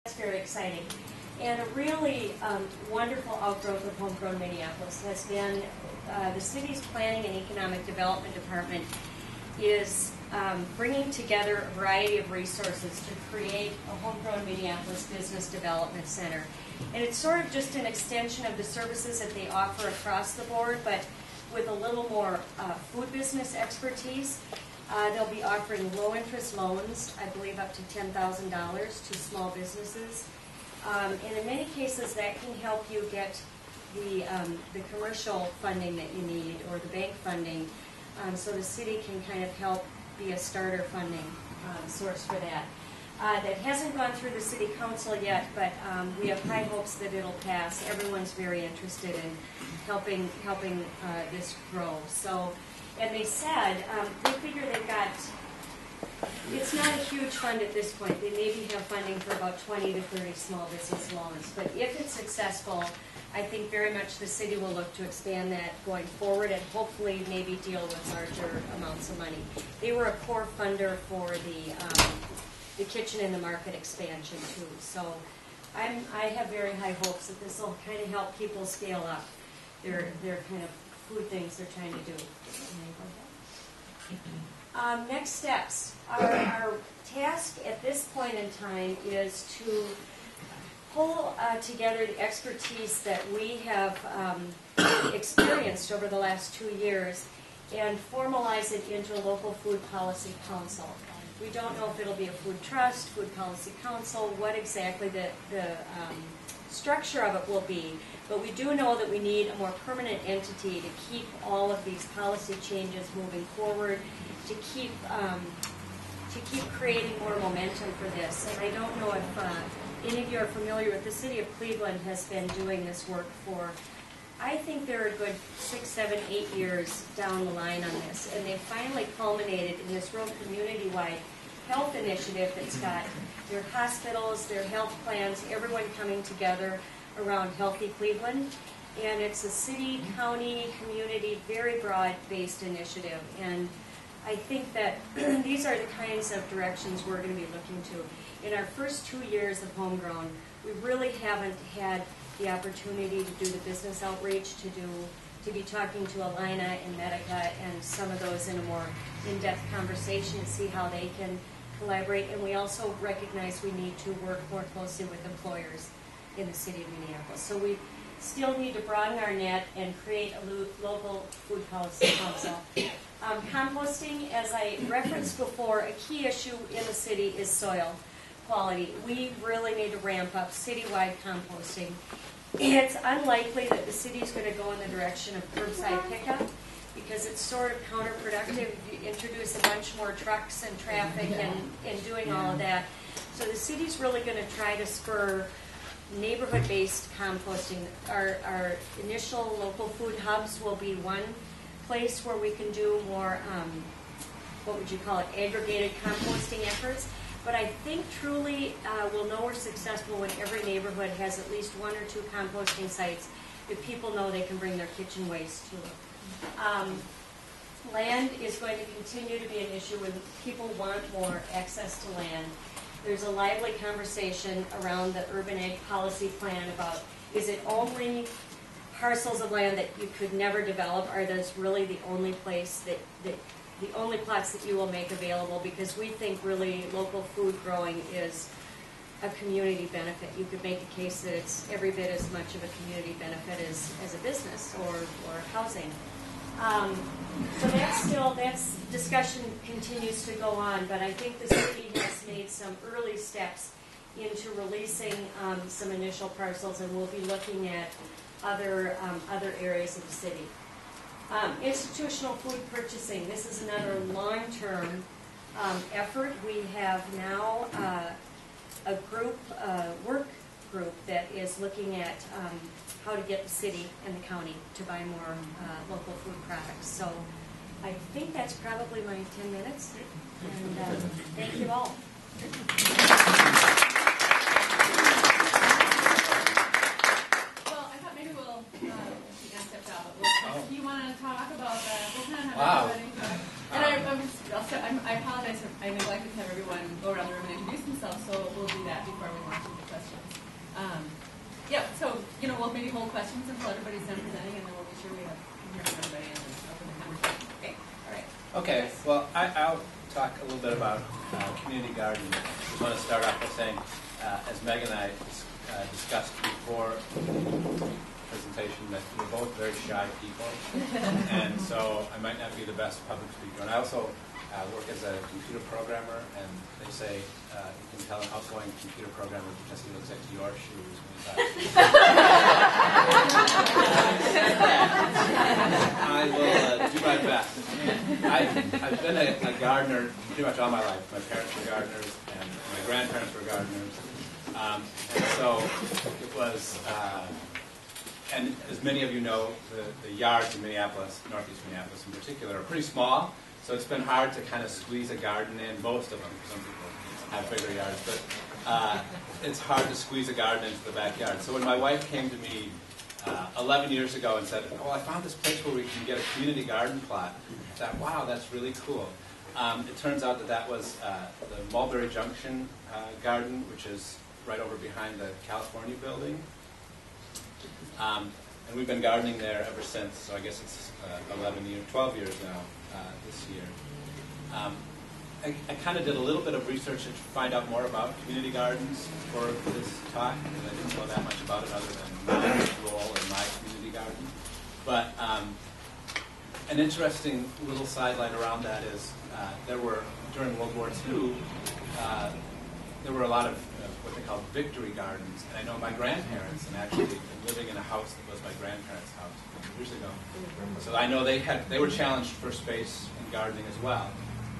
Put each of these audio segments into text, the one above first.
That's very exciting. And a really wonderful outgrowth of Homegrown Minneapolis has been the city's Planning and Economic Development Department is bringing together a variety of resources to create a Homegrown Minneapolis Business Development Center. And it's sort of just an extension of the services that they offer across the board, but with a little more food business expertise. They'll be offering low-interest loans, I believe up to $10,000 to small businesses. And in many cases, that can help you get the commercial funding that you need or the bank funding, so the city can kind of help be a starter funding source for that. That hasn't gone through the city council yet, but we have high hopes that it'll pass. Everyone's very interested in helping this grow. So, and they said they figure they've got. It's not a huge fund at this point. They maybe have funding for about 20 to 30 small business loans. But if it's successful, I think very much the city will look to expand that going forward and hopefully maybe deal with larger amounts of money. They were a core funder for the kitchen in the market expansion too. So I have very high hopes that this will kind of help people scale up their kind of food things they're trying to do. Next steps. Our task at this point in time is to pull together the expertise that we have experienced over the last 2 years and formalize it into a local food policy council. We don't know if it'll be a food trust, food policy council, what exactly the structure of it will be, but we do know that we need a more permanent entity to keep all of these policy changes moving forward, to keep creating more momentum for this. And I don't know if any of you are familiar with the city of Cleveland has been doing this work for, I think they're a good 6, 7, 8 years down the line on this, and they finally culminated in this real community-wide health initiative that's got their hospitals, their health plans, everyone coming together around Healthy Cleveland. And it's a city, county, community, very broad-based initiative. And I think that these are the kinds of directions we're going to be looking to. In our first 2 years of Homegrown, we really haven't had the opportunity to do the business outreach, to be talking to Alina and Medica and some of those in a more in-depth conversation to see how they can collaborate. And we also recognize we need to work more closely with employers in the city of Minneapolis. So we still need to broaden our net and create a local food policy council. Composting, as I referenced before, a key issue in the city is soil quality. We really need to ramp up citywide composting. It's unlikely that the city is going to go in the direction of curbside pickup because it's sort of counterproductive if you introduce a bunch more trucks and traffic and doing all of that. So the city's really going to try to spur neighborhood-based composting. Our initial local food hubs will be one place where we can do more, what would you call it, aggregated composting efforts. But I think truly we'll know we're successful when every neighborhood has at least 1 or 2 composting sites that people know they can bring their kitchen waste to. Land is going to continue to be an issue when people want more access to land. There's a lively conversation around the urban ag policy plan about, is it only parcels of land that you could never develop? Are those really the only place the only plots that you will make available? Because we think really local food growing is a community benefit. You could make a case that it's every bit as much of a community benefit as a business or housing. So that's discussion continues to go on, but I think the city has made some early steps into releasing some initial parcels, and we'll be looking at other areas of the city. Institutional food purchasing. This is another long-term effort. We have now a work group that is looking at how to get the city and the county to buy more local food products. So I think that's probably my 10 minutes. And thank you all. Do you want to talk about that? We'll kind of have everybody talk. And I'm I apologize if I neglected to have everyone go around the room and introduce themselves, so we'll do that before we launch into questions. Yeah, so, we'll maybe hold questions until everybody's done presenting, and then we'll be sure we have hear from everybody and then open the conversation. Okay, all right. Okay, well, I'll talk a little bit about community gardening. I just want to start off by saying, as Meg and I discussed before the presentation, that we're both very shy people, and so I might not be the best public speaker. And I also work as a computer programmer, and they say you can tell an outgoing computer programmer because he looks at your shoes when he's out. I will do my best. I've been a gardener pretty much all my life. My parents were gardeners, and my grandparents were gardeners. And so it was, and as many of you know, the yards in Minneapolis, northeast Minneapolis in particular, are pretty small. So it's been hard to kind of squeeze a garden in, most of them. Some people have bigger yards, but it's hard to squeeze a garden into the backyard. So when my wife came to me 11 years ago and said, "Oh, I found this place where we can get a community garden plot," I thought, wow, that's really cool. It turns out that was the Mulberry Junction garden, which is right over behind the California building. And we've been gardening there ever since, so I guess it's 12 years now this year. I kind of did a little bit of research to find out more about community gardens for this talk, because I didn't know that much about it other than my role in my community garden. But an interesting little sidelight around that is there were, during World War II, there were a lot of what they called victory gardens. And I know my grandparents, and actually living in a house that was my grandparents' house years ago. So I know they were challenged for space and gardening as well.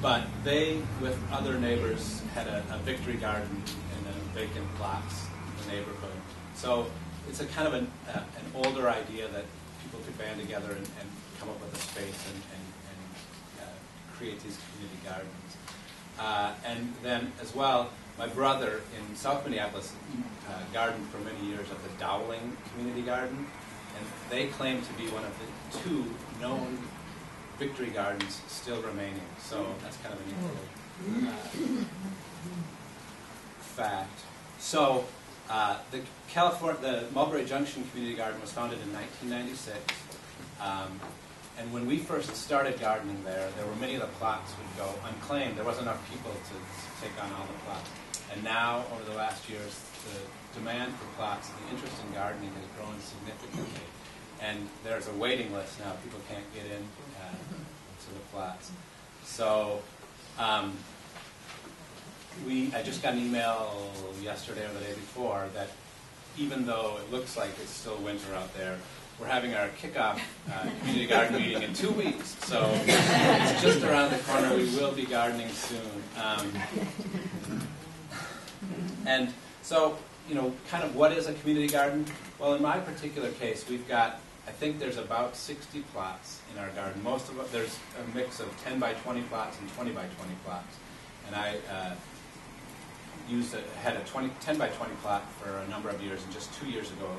But they, with other neighbors, had a victory garden in vacant lots in the neighborhood. So it's a kind of an older idea that people could band together and come up with a space and create these community gardens. And then as well, my brother in South Minneapolis gardened for many years at the Dowling Community Garden, and they claim to be one of the 2 known victory gardens still remaining. So that's kind of a neat little fact. So the Mulberry Junction Community Garden was founded in 1996. And when we first started gardening there were many of the plots would go unclaimed. There wasn't enough people to take on all the plots. And now, over the last years, the demand for plots, the interest in gardening has grown significantly. And there's a waiting list now. People can't get in to the plots. So I just got an email yesterday or the day before that even though it looks like it's still winter out there, we're having our kickoff community garden meeting in 2 weeks. So it's just around the corner. We will be gardening soon. And so, kind of what is a community garden? Well, in my particular case, we've got, I think there's about 60 plots in our garden. Most of it, there's a mix of 10 by 20 plots and 20 by 20 plots. And I had a 10 by 20 plot for a number of years, and just 2 years ago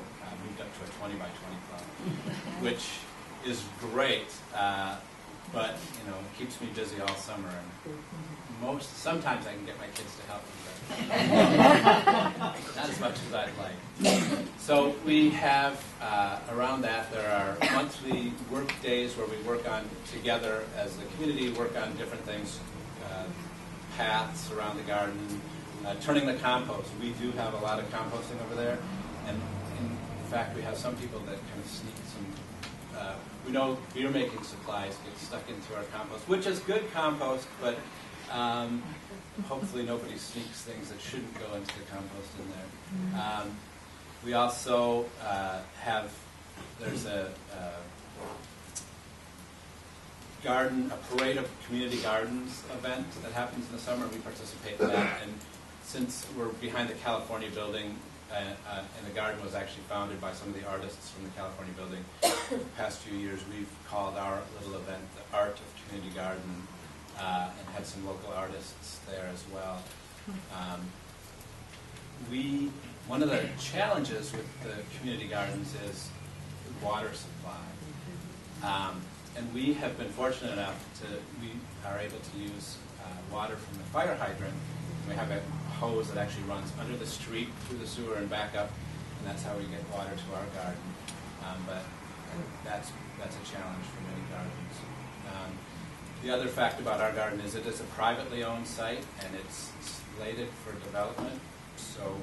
moved up to a 20 by 20 plot, which is great, but it keeps me busy all summer. And sometimes I can get my kids to help me, but not as much as I'd like. So we have around that there are monthly work days where we work on together as the community, work on different things, paths around the garden. Turning the compost. We do have a lot of composting over there, and in fact, we have some people that kind of sneak some. We know beer-making supplies get stuck into our compost, which is good compost, but hopefully nobody sneaks things that shouldn't go into the compost in there. We also there's a parade of community gardens event that happens in the summer. We participate in that, and since we're behind the California building, and the garden was actually founded by some of the artists from the California building, the past few years we've called our little event the Art of Community Garden, and had some local artists there as well. One of the challenges with the community gardens is the water supply. And we have been fortunate enough we are able to use water from the fire hydrant. We have a hose that actually runs under the street through the sewer and back up, and that's how we get water to our garden. But that's a challenge for many gardens. The other fact about our garden is it is a privately owned site, and it's slated for development. So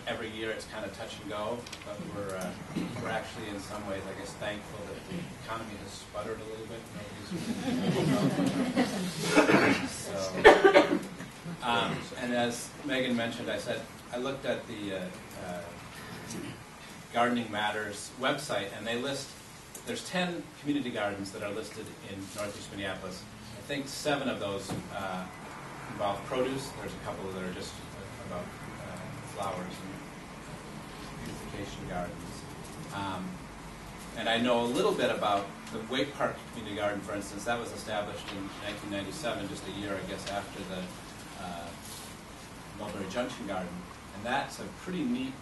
every year it's kind of touch and go, but we're actually in some ways, I guess, thankful that the economy has sputtered a little bit. And as Megan mentioned, I looked at the Gardening Matters website, and there's 10 community gardens that are listed in Northeast Minneapolis. I think 7 of those involve produce. There's a couple that are just about flowers and beautification gardens. And I know a little bit about the Wake Park Community Garden, for instance. That was established in 1997, just a year, I guess, after the Mulberry Junction Garden. And that's a pretty neat,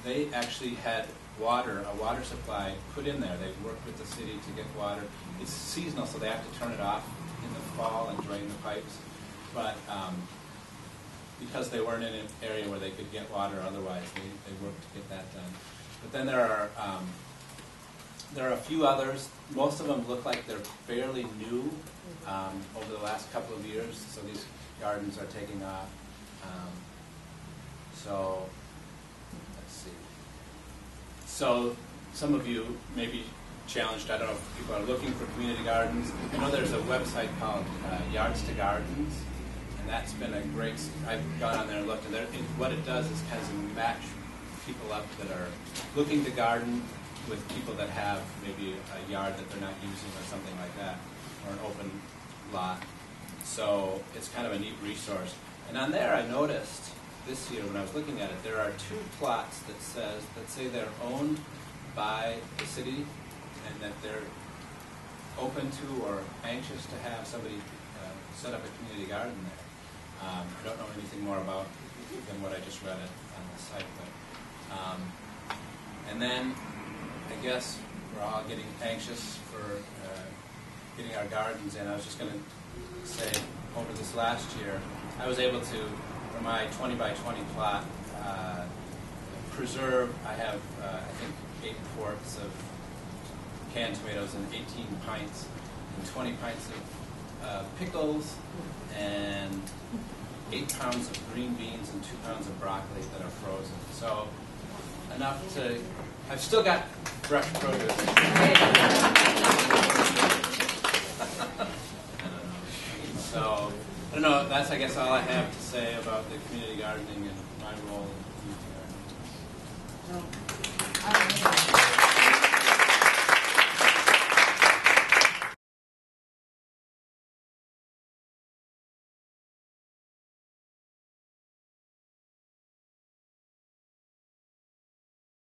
they actually had a water supply put in there. They worked with the city to get water. It's seasonal, so they have to turn it off in the fall and drain the pipes. But because they weren't in an area where they could get water otherwise, they worked to get that done. But then there are a few others. Most of them look like they're fairly new over the last couple of years, so these gardens are taking off. So let's see. So some of you may be challenged. I don't know if people are looking for community gardens. I know there's a website called Yards to Gardens, and that's been a great. I've gone on there and looked, and what it does is kind of match people up that are looking to garden with people that have maybe a yard that they're not using or something like that, or an open lot. So it's kind of a neat resource. And on there, I noticed this year when I was looking at it, there are 2 plots that say they're owned by the city, and that they're open to or anxious to have somebody set up a community garden there. I don't know anything more about than what I just read on the site. But, and then I guess we're all getting anxious for getting our gardens in. I was just going to say, over this last year, I was able to, for my 20 by 20 plot, preserve, I have, I think, 8 quarts of canned tomatoes and 18 pints and 20 pints of pickles and 8 pounds of green beans and 2 pounds of broccoli that are frozen. So enough to, I've still got fresh produce. So, I don't know, that's, I guess, all I have to say about the community gardening and my role in community gardening.